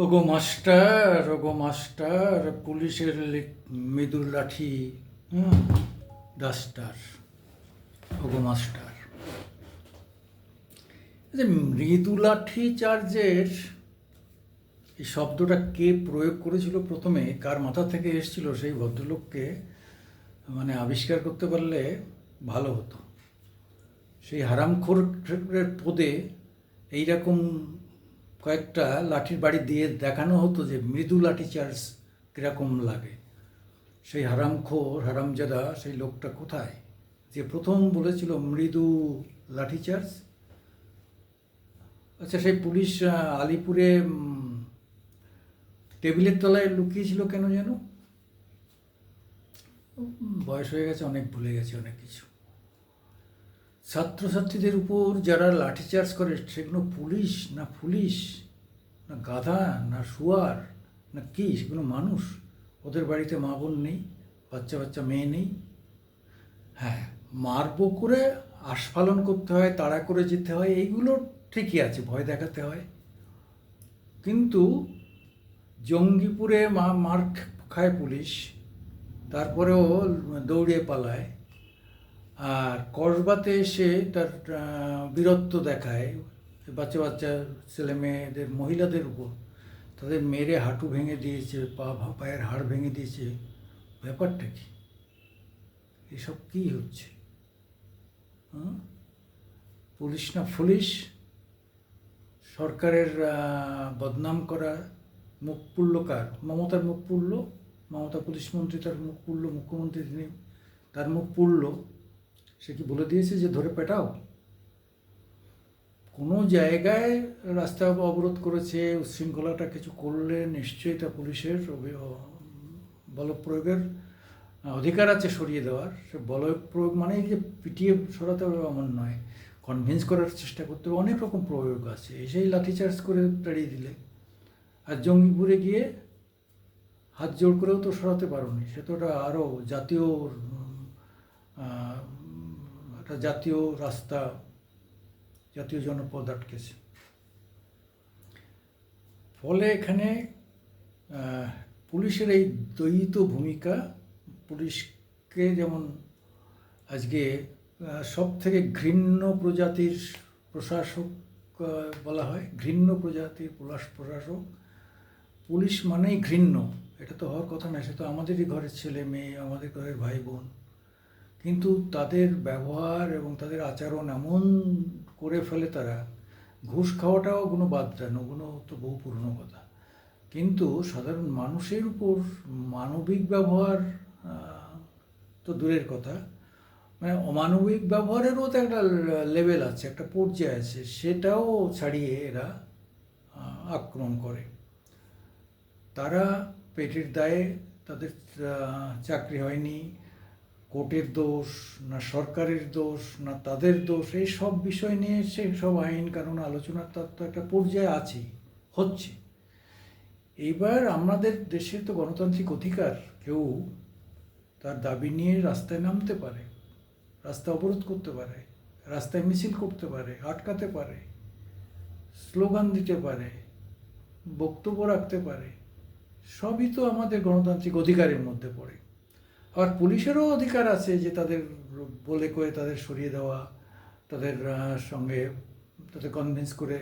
ওগো মাস্টার, পুলিশের মৃদুল লাঠি, হুম, ডাস্টার। ওগো মাস্টার, এই যে মৃদু লাঠি চার্জের এই শব্দটা কে প্রয়োগ করেছিল প্রথমে, কার মাথা থেকে এসেছিল, সেই ভদ্রলোককে মানে আবিষ্কার করতে পারলে ভালো হতো। সেই হারামখোরের পদে এইরকম কয়েকটা লাঠির বাড়ি দিয়ে দেখানো হতো যে মৃদু লাঠি চার্জ কীরকম লাগে। সেই হারামখোর হারামজাদা সেই লোকটা কোথায়, যে প্রথম বলেছিল মৃদু লাঠি চার্জ? আচ্ছা, সেই পুলিশ আলিপুরে টেবিলের তলায় লুকিয়েছিল কেন যেন? বয়স হয়ে গেছে, অনেক ভুলে গেছে অনেক কিছু। ছাত্রছাত্রীদের উপর যারা লাঠিচার্জ করে সেগুলো পুলিশ না পুলিশ না গাধা না শুয়ার না কি, সেগুলো মানুষ? ওদের বাড়িতে মা বোন নেই, বাচ্চা বাচ্চা মেয়ে নেই? হ্যাঁ, মারবো করে আস্ফালন করতে হয়, তাড়া করে যেতে হয়, এইগুলো ঠিকই আছে, ভয় দেখাতে হয়। কিন্তু জঙ্গিপুরে মার খায় পুলিশ, তারপরেও দৌড়ে পালায়, আর কসবাতে এসে তার বীরত্ব দেখায় বাচ্চা বাচ্চা ছেলে মেয়েদের, মহিলাদের উপর, তাদের মেরে হাঁটু ভেঙে দিয়েছে, পায়ের হাড় ভেঙে দিয়েছে। ব্যাপারটা কি? এসব কী হচ্ছে? পুলিশ না পুলিশ, সরকারের বদনাম করা, মুখ পুড়ল কার? মমতার মুখ পুড়ল। মমতা পুলিশ মন্ত্রী, তার মুখ পুড়ল, মুখ্যমন্ত্রী তিনি, তার মুখ পুড়ল। সে কি বলে দিয়েছে যে ধরে পেটাও? কোনো জায়গায় রাস্তা অবরোধ করেছে, উচ্ছৃঙ্খলাটা কিছু করলে নিশ্চয়ই তা পুলিশের বলপ্রয়োগের অধিকার আছে সরিয়ে দেওয়ার। সে বলপ্রয়োগ মানে যে পিটিয়ে সরাতে হবে এমন নয়, কনভিন্স করার চেষ্টা করতে হবে, অনেক রকম প্রয়োগ আছে। এসেই লাঠিচার্জ করে তাড়িয়ে দিলে, আর জঙ্গিপুরে গিয়ে হাত জোড় করেও তো সরাতে পারোনি। সে তো ওটা আরও জাতীয় একটা জাতীয় রাস্তা, জাতীয় জনপদ আটকেছে। ফলে এখানে পুলিশের এই দ্বৈত ভূমিকা, পুলিশকে যেমন আজকে সব থেকে ঘৃণ্য প্রজাতির প্রশাসক বলা হয়, ঘৃণ্য প্রজাতির প্রশাসক। পুলিশ মানেই ঘৃণ্য, এটা তো হওয়ার কথা না, সে তো আমাদেরই ঘরের ছেলে মেয়ে, আমাদের ঘরের ভাই বোন। কিন্তু তাদের ব্যবহার এবং তাদের আচরণ এমন করে ফেলে তারা, ঘুষ খাওয়াটাও কোনো বাদ দেন, ওগুলো তো বহু পুরনো কথা। কিন্তু সাধারণ মানুষের উপর মানবিক ব্যবহার তো দূরের কথা, মানে অমানবিক ব্যবহারেরও তো একটা লেভেল আছে, একটা পর্যায়ে আছে, সেটাও ছাড়িয়ে এরা আক্রমণ করে। তারা পেটের দায়ে, তাদের চাকরি হয়নি, কোর্টের দোষ না সরকারের দোষ না তাদের দোষ, এই সব বিষয় নিয়ে সে সব আইন কানুন আলোচনার তার তো একটা পর্যায়ে আছেই, হচ্ছে। এইবার আমাদের দেশে তো গণতান্ত্রিক অধিকার, কেউ তার দাবি নিয়ে রাস্তায় নামতে পারে, রাস্তা অবরোধ করতে পারে, রাস্তায় মিছিল করতে পারে, আটকাতে পারে, স্লোগান দিতে পারে, বক্তব্য রাখতে পারে, সবই তো আমাদের গণতান্ত্রিক অধিকারের মধ্যে পড়ে। আর পুলিশেরও অধিকার আছে যে তাদের বলে কয়ে তাদের সরিয়ে দেওয়া, তাদের সঙ্গে তাদের কনভিন্স করে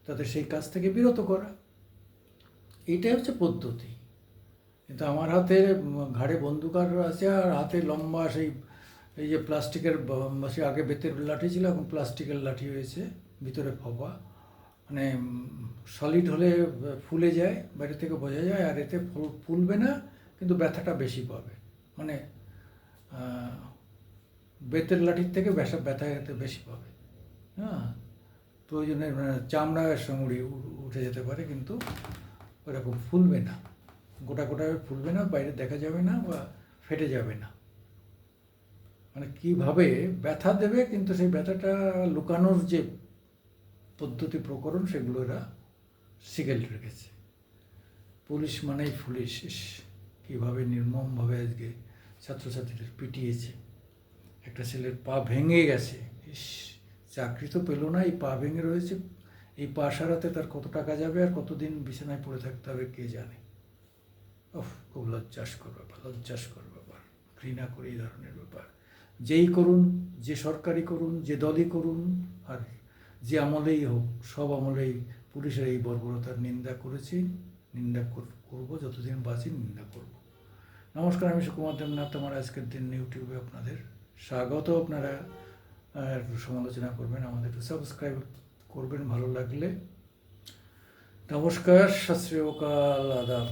তাদের সেই কাজ থেকে বিরত করা, এইটাই হচ্ছে পদ্ধতি। কিন্তু আমার হাতে ঘাড়ে বন্দুক আর আছে, আর হাতে লম্বা সেই এই যে প্লাস্টিকের, সে আগে বেতের লাঠি ছিল, এখন প্লাস্টিকের লাঠি হয়েছে, ভিতরে ফবা, মানে সলিড হলে ফুলে যায়, বাইরে থেকে বোঝা যায়, আর এতে ফুলবে না কিন্তু ব্যথাটা বেশি পাবে। মানে বেতের লাঠির থেকে ব্যথা এতে বেশি পাবে। হ্যাঁ, প্রয়োজনে চামড়ার সঙ্গে উঠে যেতে পারে, কিন্তু ওরকম ফুলবে না, গোটা গোটা ফুলবে না, বাইরে দেখা যাবে না বা ফেটে যাবে না। মানে কীভাবে ব্যথা দেবে, কিন্তু সেই ব্যথাটা লুকানোর যে পদ্ধতি প্রকরণ, সেগুলো এরা শিখে রেখেছে। পুলিশ মানেই পুলিশ, কীভাবে নির্মমভাবে আজকে ছাত্রছাত্রীদের পিটিয়েছে। একটা ছেলের পা ভেঙে গেছে, চাকরি তো পেল না, এই পা ভেঙে রয়েছে, এই পা সারাতে তার কত টাকা যাবে আর কতদিন বিছানায় পড়ে থাকতে হবে কে জানে। খুব লজ্জাস্কর ব্যাপার, ঘৃণা করি এই ধরনের ব্যাপার। যেই করুন, যে সরকারি করুন, যে দলই করুন, আর যে আমলেই হোক, সব আমলেই পুলিশের এই বর্বরতার নিন্দা করেছি, নিন্দা করব, যতদিন বাঁচি নিন্দা করব। নমস্কার, আমি সুকুমার দেবনাথ। আমার আজকের দিন ইউটিউবে আপনাদের স্বাগত। আপনারা একটু সমালোচনা করবেন, আমাদের একটু সাবস্ক্রাইব করবেন ভালো লাগলে। নমস্কার, সত শ্রী অকাল, আদাব।